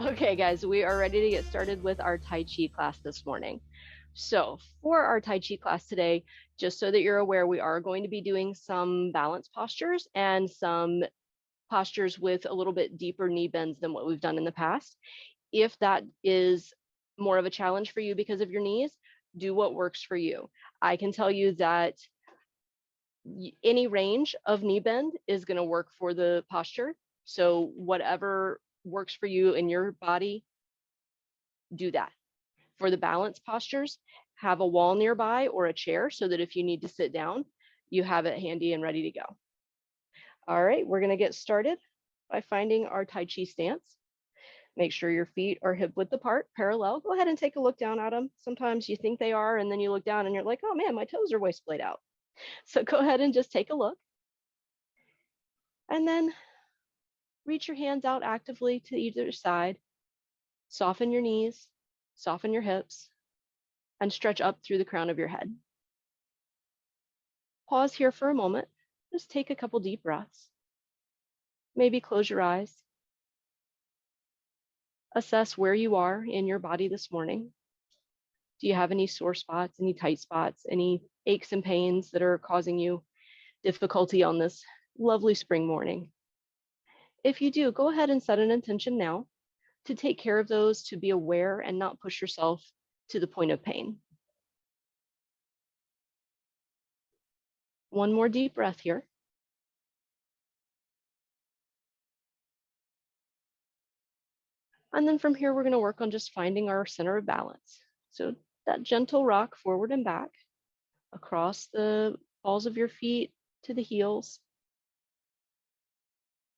Okay, guys, we are ready to get started with our Tai Chi class this morning. So for our Tai Chi class today, just so that you're aware, we are going to be doing some balance postures and some postures with a little bit deeper knee bends than what we've done in the past. If that is more of a challenge for you because of your knees, do what works for you. I can tell you that any range of knee bend is going to work for the posture. So whatever works for you in your body, do that. For the balance postures, have a wall nearby or a chair so that if you need to sit down, you have it handy and ready to go. All right, we're going to get started by finding our Tai Chi stance. Make sure your feet are hip width apart, parallel. Go ahead and take a look down at them. Sometimes you think they are, and then you look down and you're like, oh man, my toes are way splayed out. So go ahead and just take a look. And then reach your hands out actively to either side. Soften your knees, soften your hips, and stretch up through the crown of your head. Pause here for a moment. Just take a couple deep breaths. Maybe close your eyes. Assess where you are in your body this morning. Do you have any sore spots, any tight spots, any aches and pains that are causing you difficulty on this lovely spring morning? If you do, go ahead and set an intention now to take care of those, to be aware and not push yourself to the point of pain. One more deep breath here. And then from here, we're going to work on just finding our center of balance. So that gentle rock forward and back across the balls of your feet to the heels,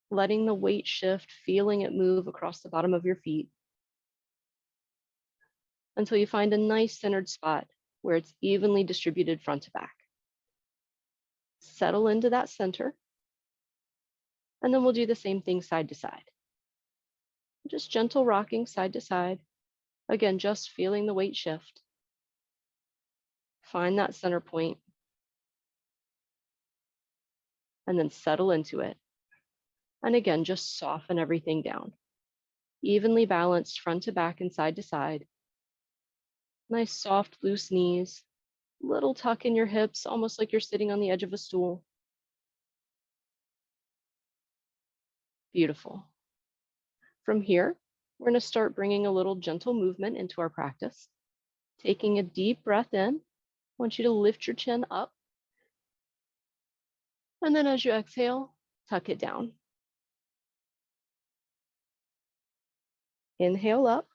letting the weight shift, feeling it move across the bottom of your feet until you find a nice centered spot where it's evenly distributed front to back. Settle into that center, and then we'll do the same thing side to side. Just gentle rocking side to side. Again, just feeling the weight shift. Find that center point, and then settle into it. And again, just soften everything down. Evenly balanced front to back and side to side. Nice soft, loose knees. Little tuck in your hips, almost like you're sitting on the edge of a stool. Beautiful. From here, we're going to start bringing a little gentle movement into our practice. Taking a deep breath in, I want you to lift your chin up. And then as you exhale, tuck it down. Inhale up.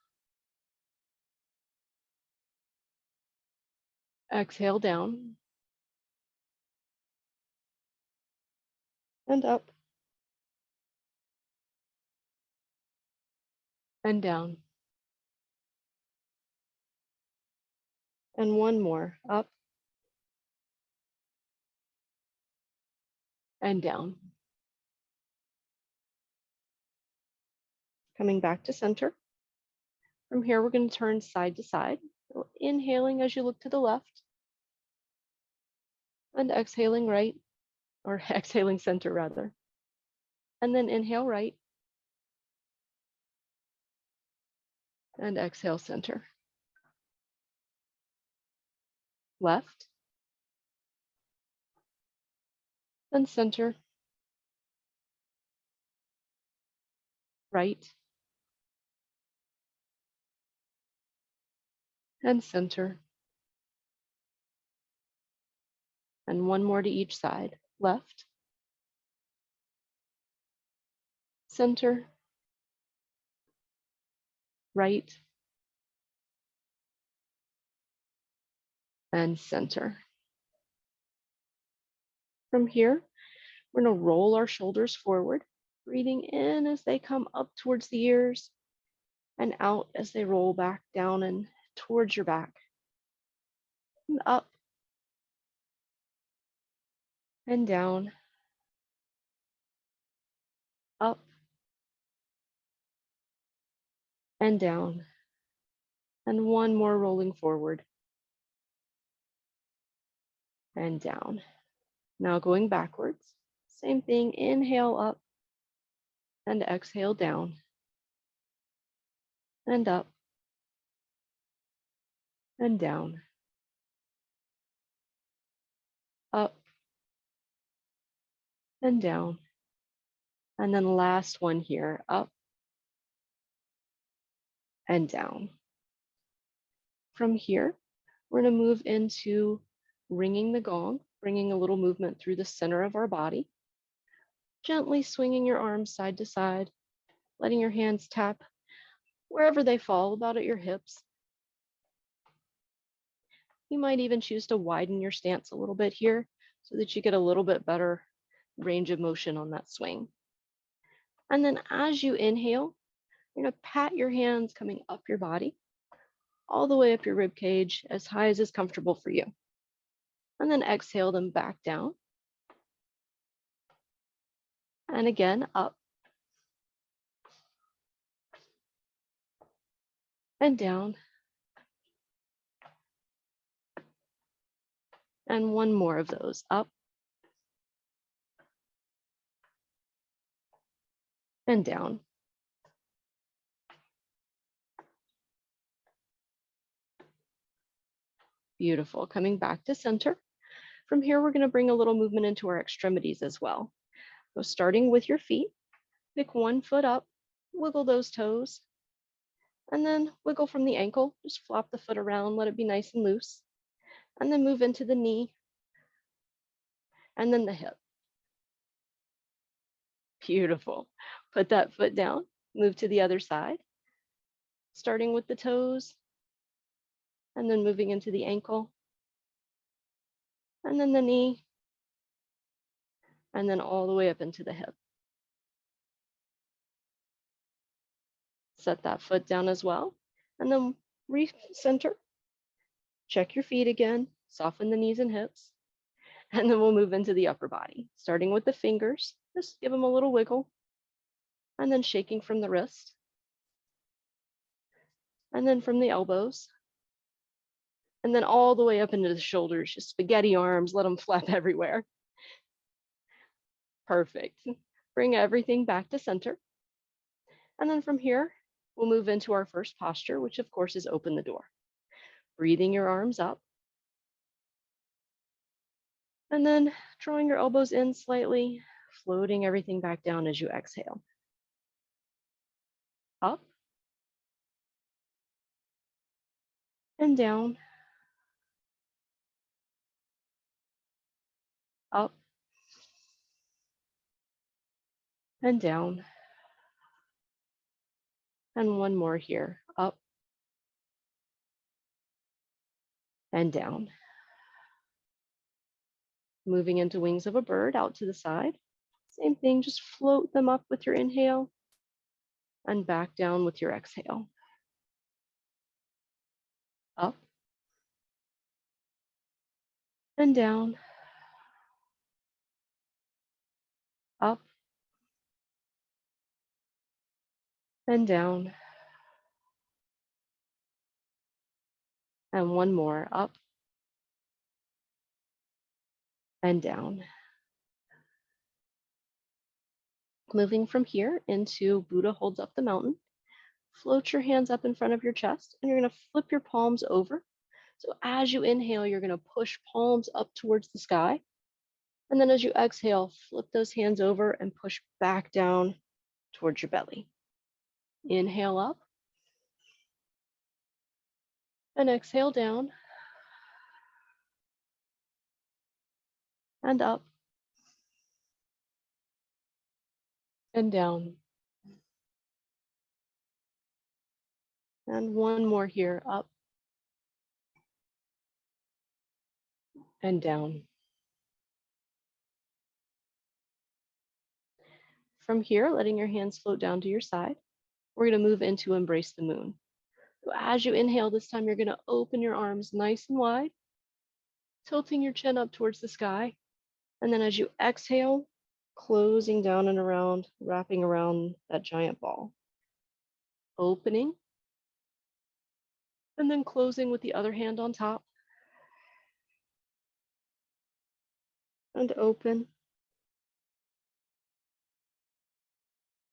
Exhale down. And up. And down. And one more, up and down. Coming back to center. From here, we're going to turn side to side. So inhaling as you look to the left. And exhaling right, or exhaling center rather. And then inhale right. And exhale center. Left. Then center. Right. And center. And one more to each side. Left. Center. Right. And center. From here, we're going to roll our shoulders forward, breathing in as they come up towards the ears and out as they roll back down and towards your back. And up and down, up and down. And one more rolling forward and down. Now going backwards, same thing, inhale up and exhale down. and up and down, up and down. And then last one here, up and down. From here, we're going to move into ringing the gong, bringing a little movement through the center of our body, gently swinging your arms side to side, letting your hands tap wherever they fall, about at your hips. You might even choose to widen your stance a little bit here so that you get a little bit better range of motion on that swing. And then as you inhale, you're going to pat your hands coming up your body, all the way up your rib cage, as high as is comfortable for you. And then exhale them back down. And again, up and down. And one more of those, up and down. Beautiful. Coming back to center. From here, we're going to bring a little movement into our extremities as well. So starting with your feet, pick one foot up, wiggle those toes, and then wiggle from the ankle. Just flop the foot around, let it be nice and loose, and then move into the knee and then the hip. Beautiful. Put that foot down, move to the other side, starting with the toes, and then moving into the ankle, and then the knee, and then all the way up into the hip. Set that foot down as well, and then recenter. Check your feet again, soften the knees and hips, and then we'll move into the upper body, starting with the fingers. Just give them a little wiggle, and then shaking from the wrist, and then from the elbows, and then all the way up into the shoulders, just spaghetti arms, let them flap everywhere. Perfect. Bring everything back to center. And then from here, we'll move into our first posture, which of course is open the door. Breathing your arms up. And then drawing your elbows in slightly, floating everything back down as you exhale. Up and down. Up and down. And one more here. Up and down. Moving into wings of a bird out to the side. Same thing, just float them up with your inhale and back down with your exhale. Up and down. Up and down. And one more, up and down. Moving from here into Buddha holds up the mountain. Float your hands up in front of your chest, and you're going to flip your palms over. So as you inhale, you're going to push palms up towards the sky. And then as you exhale, flip those hands over and push back down towards your belly. Inhale up and exhale down and up and down. And one more here, up and down. From here, letting your hands float down to your side, we're going to move into embrace the moon. So as you inhale this time, you're going to open your arms nice and wide, tilting your chin up towards the sky. And then as you exhale, closing down and around, wrapping around that giant ball. Opening, and then closing with the other hand on top. And open,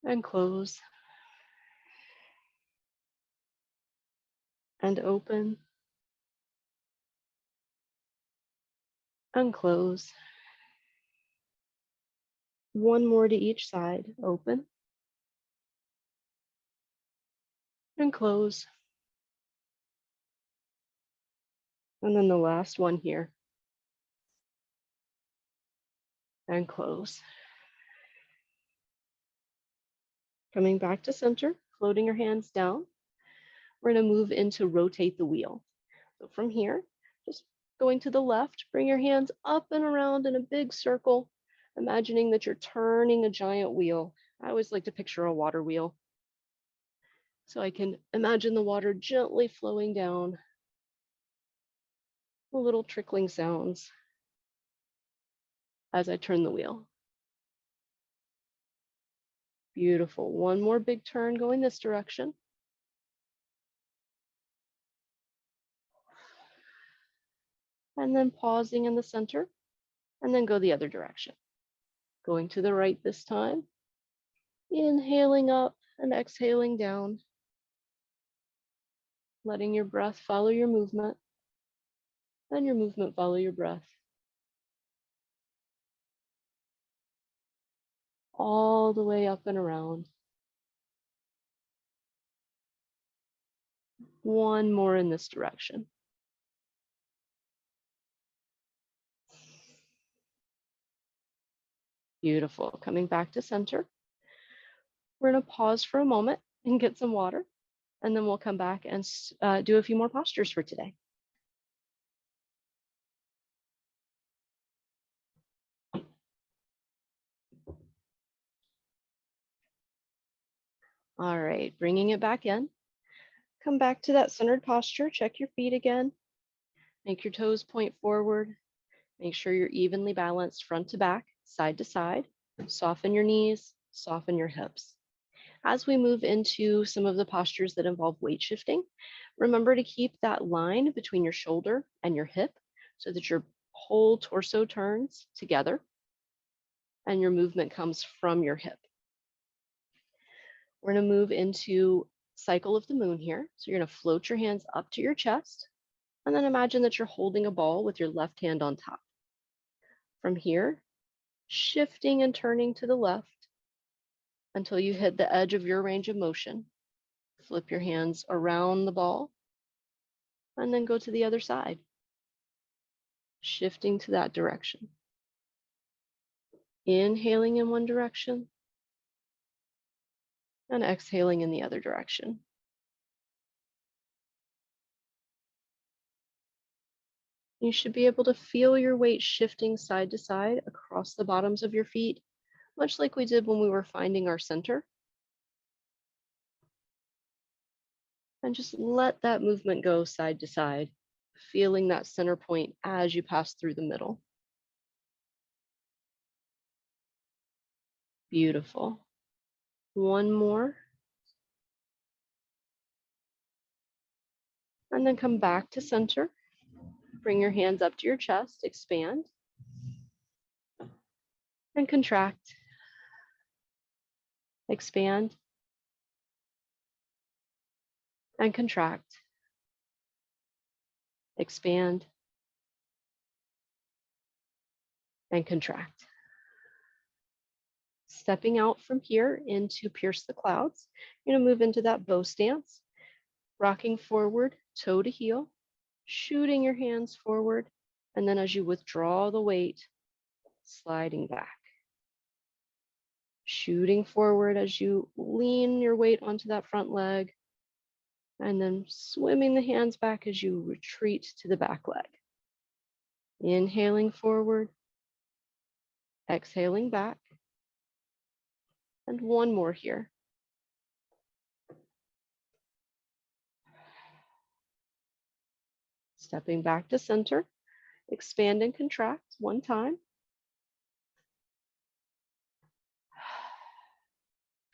and close. and open and close. One more to each side, open and close. And then the last one here and close. Coming back to center, floating your hands down. We're going to move into rotate the wheel. So from here, just going to the left, bring your hands up and around in a big circle, imagining that you're turning a giant wheel. I always like to picture a water wheel. So I can imagine the water gently flowing down, the little trickling sounds as I turn the wheel. Beautiful. One more big turn going this direction. And then pausing in the center, and then go the other direction. Going to the right this time. Inhaling up and exhaling down. Letting your breath follow your movement, and your movement follow your breath. All the way up and around. One more in this direction. Beautiful. Coming back to center. We're going to pause for a moment and get some water, and then we'll come back and do a few more postures for today. All right, bringing it back in. Come back to that centered posture. Check your feet again. Make your toes point forward. Make sure you're evenly balanced front to back, side to side. Soften your knees, soften your hips. As we move into some of the postures that involve weight shifting, remember to keep that line between your shoulder and your hip so that your whole torso turns together and your movement comes from your hip. We're going to move into cycle of the moon here. So you're going to float your hands up to your chest, and then imagine that you're holding a ball with your left hand on top. From here, shifting and turning to the left until you hit the edge of your range of motion. Flip your hands around the ball, and then go to the other side, shifting to that direction. Inhaling in one direction, and exhaling in the other direction. You should be able to feel your weight shifting side to side across the bottoms of your feet, much like we did when we were finding our center. And just let that movement go side to side, feeling that center point as you pass through the middle. Beautiful. One more. And then come back to center. Bring your hands up to your chest, expand, and contract. Expand, and contract. Expand, and contract. Stepping out from here into pierce the clouds, you're going to move into that bow stance, rocking forward, toe to heel, shooting your hands forward, and then as you withdraw the weight, sliding back. Shooting forward as you lean your weight onto that front leg, and then swimming the hands back as you retreat to the back leg. Inhaling forward, exhaling back, and one more here. Stepping back to center, expand and contract one time.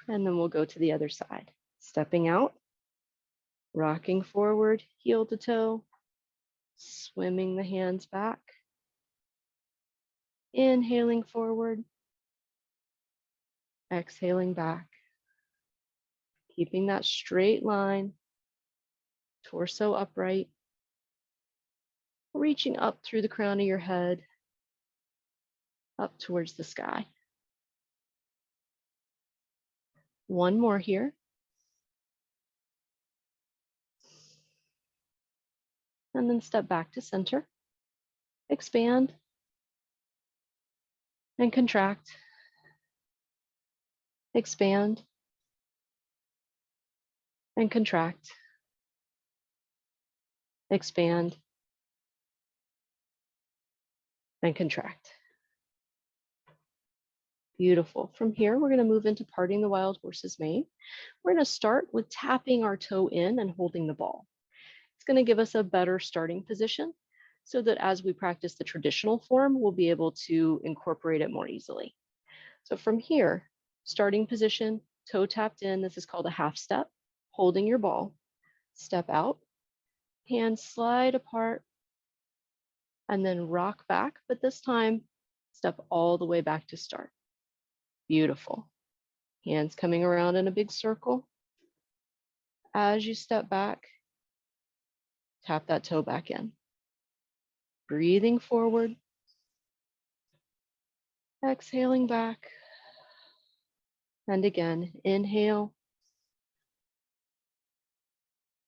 And then we'll go to the other side. Stepping out, rocking forward, heel to toe, swimming the hands back. Inhaling forward, exhaling back. Keeping that straight line, torso upright, reaching up through the crown of your head, up towards the sky. One more here. And then step back to center. Expand and contract. Expand and contract. Expand and contract. Beautiful. From here, we're going to move into parting the wild horse's mane. We're going to start with tapping our toe in and holding the ball. It's going to give us a better starting position so that as we practice the traditional form, we'll be able to incorporate it more easily. So from here, starting position, toe tapped in. This is called a half step. Holding your ball, step out, hands slide apart, and then rock back, but this time, step all the way back to start. Beautiful. Hands coming around in a big circle. As you step back, tap that toe back in. Breathing forward. Exhaling back. And again, inhale.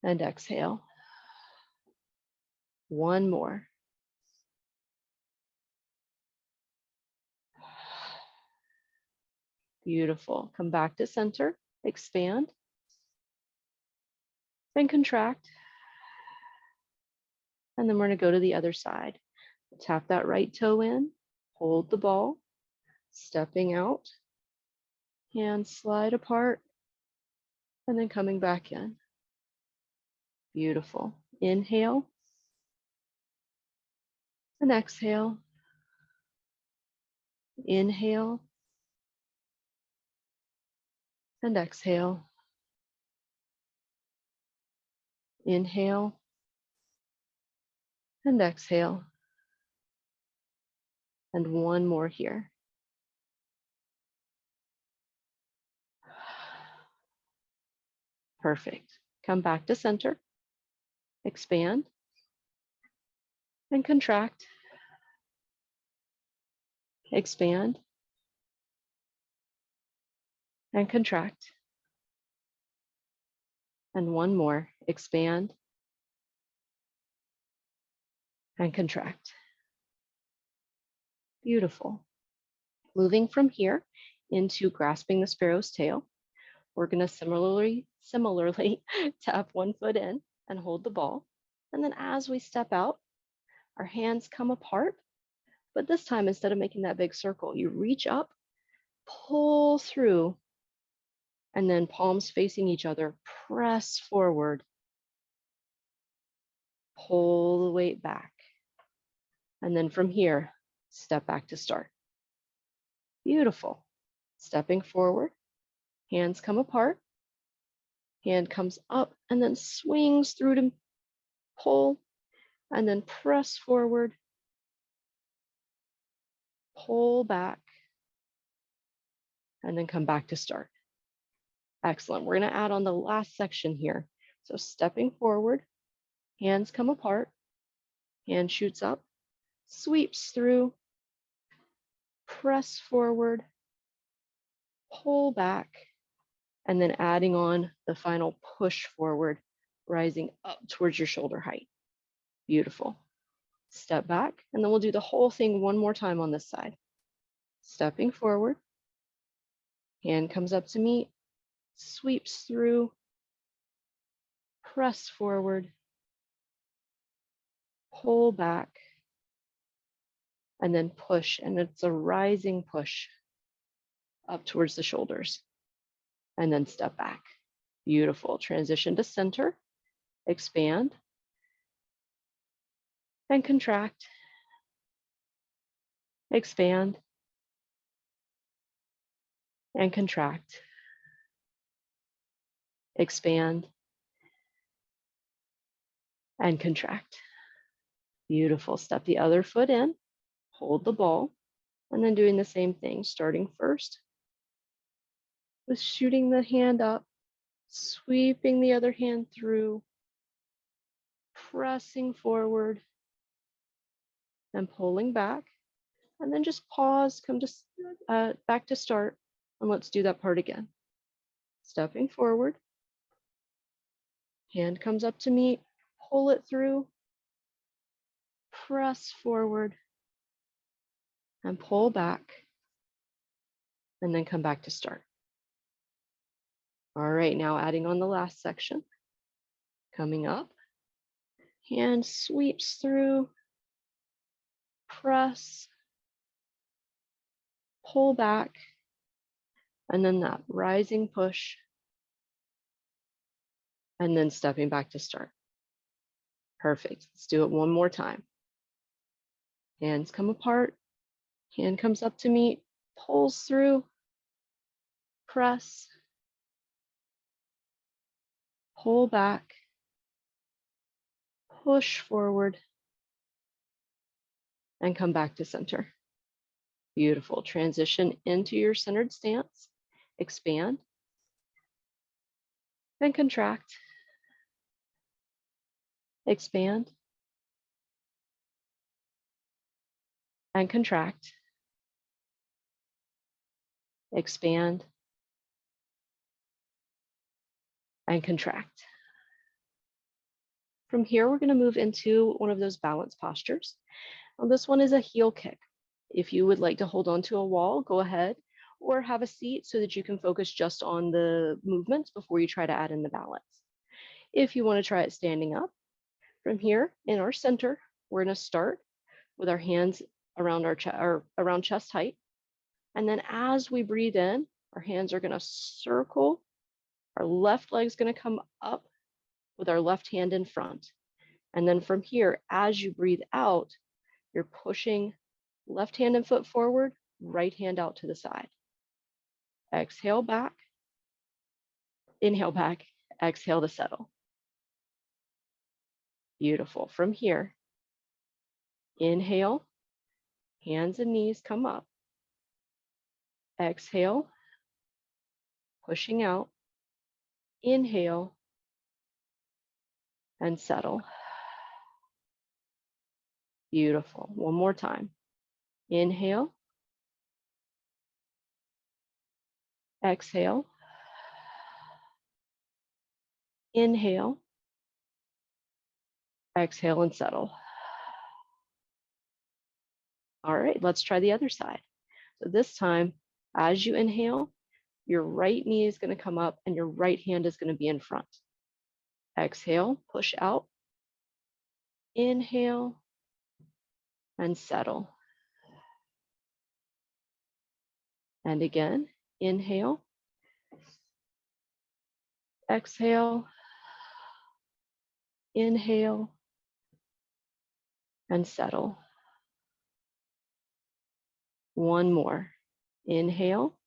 And exhale. One more. Beautiful. Come back to center. Expand. And contract. And then we're going to go to the other side. Tap that right toe in. Hold the ball. Stepping out. Hands slide apart. And then coming back in. Beautiful. Inhale. And exhale. Inhale. And exhale. Inhale. And exhale. And one more here. Perfect. Come back to center. Expand. And contract. Expand. And contract. And one more. Expand. And contract. Beautiful. Moving from here into grasping the sparrow's tail, we're going to similarly tap one foot in and hold the ball. And then as we step out, our hands come apart. But this time, instead of making that big circle, you reach up, pull through, and then palms facing each other, press forward, pull the weight back. And then from here, step back to start. Beautiful. Stepping forward, hands come apart, hand comes up and then swings through to pull, and then press forward, pull back, and then come back to start. Excellent. We're going to add on the last section here. So stepping forward, hands come apart, hand shoots up, sweeps through, press forward, pull back, and then adding on the final push forward, rising up towards your shoulder height. Beautiful. Step back, and then we'll do the whole thing one more time on this side. Stepping forward, hand comes up to meet, sweeps through, press forward, pull back, and then push, and it's a rising push up towards the shoulders, and then step back. Beautiful. Transition to center, expand, and contract, expand, and contract, expand, and contract. Beautiful. Step the other foot in, hold the ball, and then doing the same thing, starting first with shooting the hand up, sweeping the other hand through, pressing forward and pulling back. And then just pause, come to back to start, and let's do that part again. Stepping forward, hand comes up to meet, pull it through, press forward, and pull back, and then come back to start. All right, now adding on the last section. Coming up, hand sweeps through, press, pull back, and then that rising push, and then stepping back to start. Perfect. Let's do it one more time. Hands come apart, hand comes up to meet, pulls through, press, pull back, push forward, and come back to center. Beautiful. Transition into your centered stance. Expand, then contract. Expand, and contract. Expand, and contract. From here, we're going to move into one of those balance postures. Now, this one is a heel kick. If you would like to hold on to a wall, go ahead, or have a seat so that you can focus just on the movements before you try to add in the balance. If you want to try it standing up, from here in our center, we're going to start with our hands around around chest height. And then as we breathe in, our hands are going to circle. Our left leg's going to come up with our left hand in front. And then from here, as you breathe out, you're pushing left hand and foot forward, right hand out to the side. Exhale back, inhale back, exhale to settle. Beautiful. From here, inhale, hands and knees come up. Exhale, pushing out. Inhale, and settle. Beautiful. One more time. Inhale, exhale, inhale, exhale, and settle. All right, let's try the other side. So this time, as you inhale, your right knee is going to come up and your right hand is going to be in front. Exhale, push out. Inhale, and settle. And again, inhale, exhale, inhale, and settle. One more. Inhale,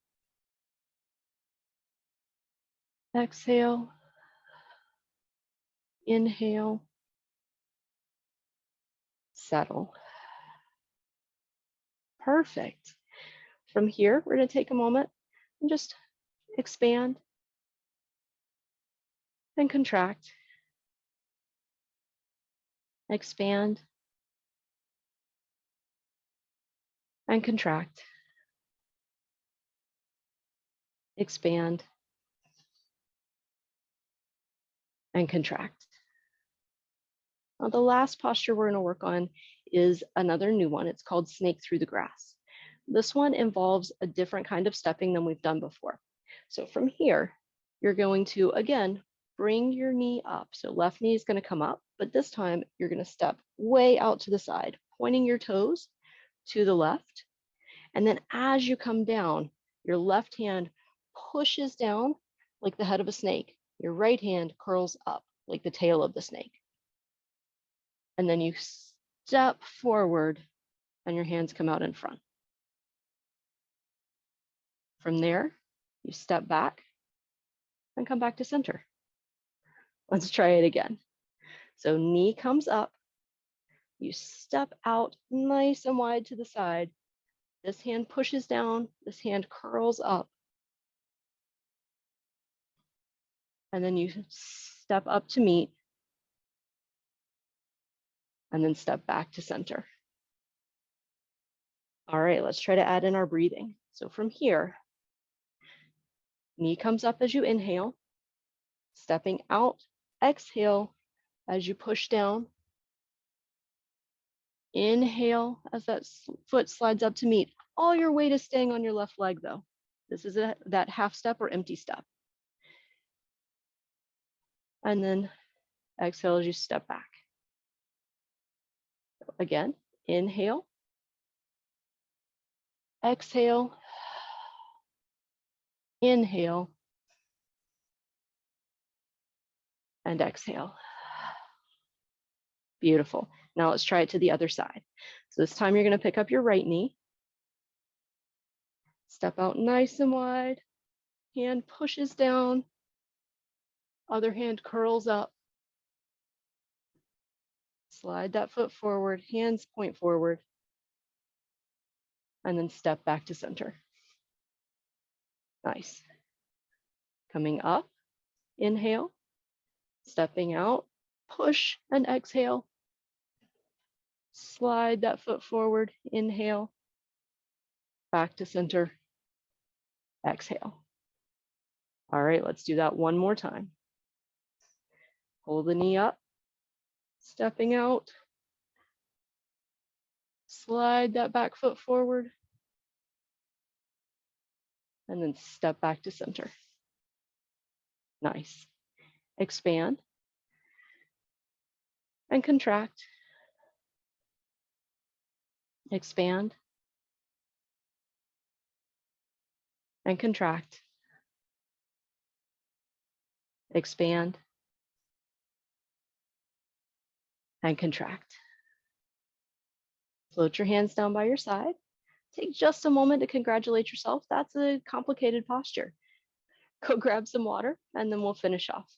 exhale, inhale, settle. Perfect. From here, we're going to take a moment and just expand and contract. Expand and contract. Expand and contract. Now, the last posture we're going to work on is another new one. It's called snake through the grass. This one involves a different kind of stepping than we've done before. So from here, you're going to, again, bring your knee up. So left knee is going to come up, but this time you're going to step way out to the side, pointing your toes to the left. And then as you come down, your left hand pushes down like the head of a snake. Your right hand curls up like the tail of the snake. And then you step forward and your hands come out in front. From there, you step back and come back to center. Let's try it again. So knee comes up, you step out nice and wide to the side. This hand pushes down, this hand curls up. And then you step up to meet. and then step back to center. All right, let's try to add in our breathing. So from here, knee comes up as you inhale, stepping out, exhale as you push down. Inhale as that foot slides up to meet. All your weight is staying on your left leg though. This is that half step or empty step. And then exhale as you step back. Again, inhale, exhale, inhale, and exhale. Beautiful. Now let's try it to the other side. So this time you're going to pick up your right knee, step out nice and wide, hand pushes down, other hand curls up, slide that foot forward, hands point forward, and then step back to center. Nice. Coming up, inhale, stepping out, push and exhale. Slide that foot forward, inhale, back to center, exhale. All right, let's do that one more time. Pull the knee up, stepping out, slide that back foot forward, and then step back to center. Nice. Expand and contract. Expand and contract. Expand and contract. Float your hands down by your side. Take just a moment to congratulate yourself. That's a complicated posture. Go grab some water and then we'll finish off.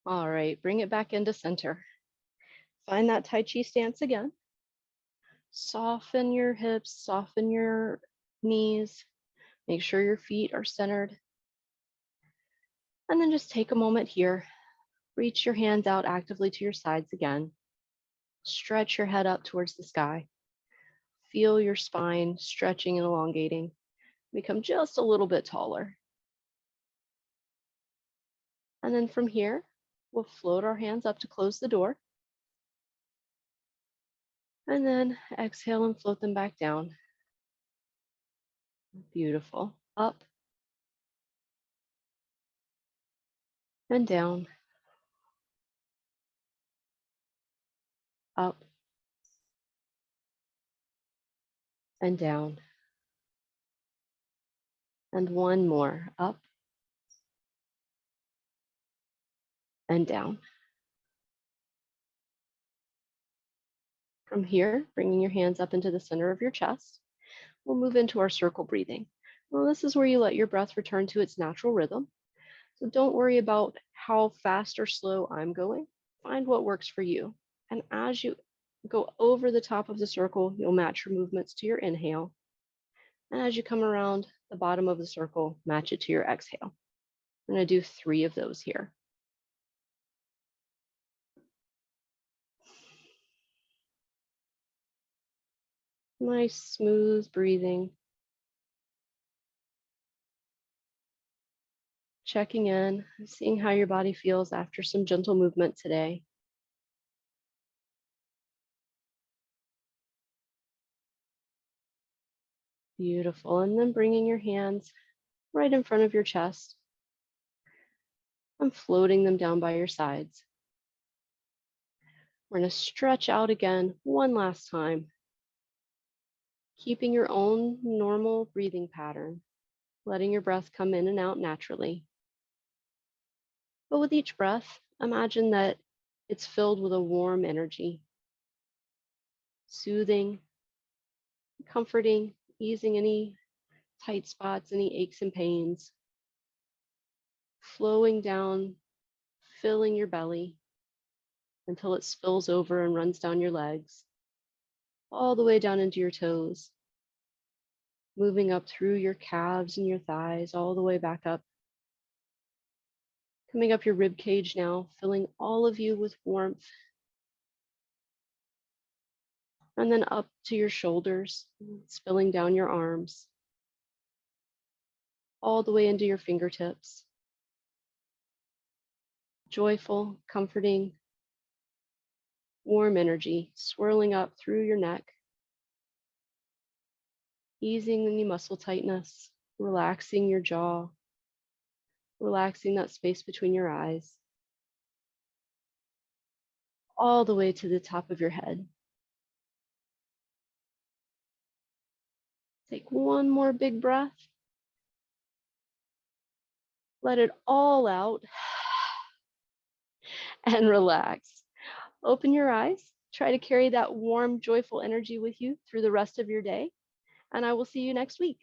All right, bring it back into center. Find that Tai Chi stance again. Soften your hips, soften your knees. Make sure your feet are centered. And then just take a moment here. Reach your hands out actively to your sides again. Stretch your head up towards the sky. Feel your spine stretching and elongating. Become just a little bit taller. And then from here, we'll float our hands up to close the door. And then exhale and float them back down. Beautiful. Up and down. Up and down. And one more. Up and down. From here, bringing your hands up into the center of your chest, we'll move into our circle breathing. Well, this is where you let your breath return to its natural rhythm. So don't worry about how fast or slow I'm going. Find what works for you. And as you go over the top of the circle, you'll match your movements to your inhale. And as you come around the bottom of the circle, match it to your exhale. I'm going to do 3 of those here. Nice, smooth breathing. Checking in, seeing how your body feels after some gentle movement today. Beautiful. And then bringing your hands right in front of your chest and floating them down by your sides. We're going to stretch out again one last time, keeping your own normal breathing pattern, letting your breath come in and out naturally. But with each breath, imagine that it's filled with a warm energy, soothing, comforting, easing any tight spots, any aches and pains, flowing down, filling your belly until it spills over and runs down your legs. all the way down into your toes, moving up through your calves and your thighs, all the way back up, coming up your rib cage now, filling all of you with warmth, and then up to your shoulders, spilling down your arms, all the way into your fingertips. Joyful, comforting, warm energy swirling up through your neck, easing any muscle tightness, relaxing your jaw, relaxing that space between your eyes, all the way to the top of your head. Take one more big breath. Let it all out and relax. Open your eyes. Try to carry that warm, joyful energy with you through the rest of your day. And I will see you next week.